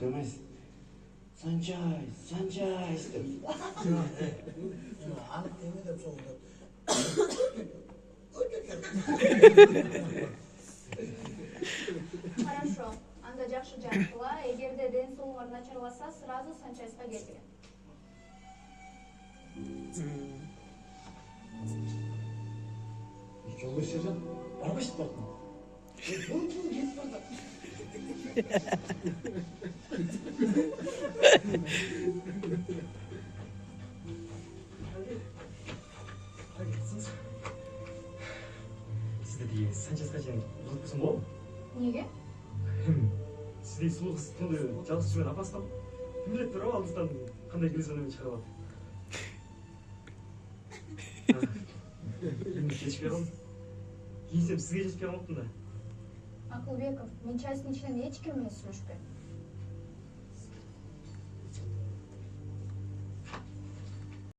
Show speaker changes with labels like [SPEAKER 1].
[SPEAKER 1] эмес. Санчай, Санчай деп.
[SPEAKER 2] Анық деме деп соғылды.
[SPEAKER 3] Хорошо. Анда жакшы жактыла. Эгерде ден соолугуңар начарласа, сразу санчайска келгиле.
[SPEAKER 2] Жолдош сержант, барбайсың бартын. Кетіп барды.
[SPEAKER 4] Сізді деген санчасқа жеңіп ұзатпасам болады ма?
[SPEAKER 3] Неге?
[SPEAKER 4] Сіздей сұлу қыз түнде жалғыз жүрген апасынан кім біледі тұр алдыстан қандай гүлзанамен шығарып алды. Енді кешпей қалдым. Киінсем сізге жетпей қалмаппын да.
[SPEAKER 3] Акылбеков, мен частный член эч ким менен сүйлөшпөйм.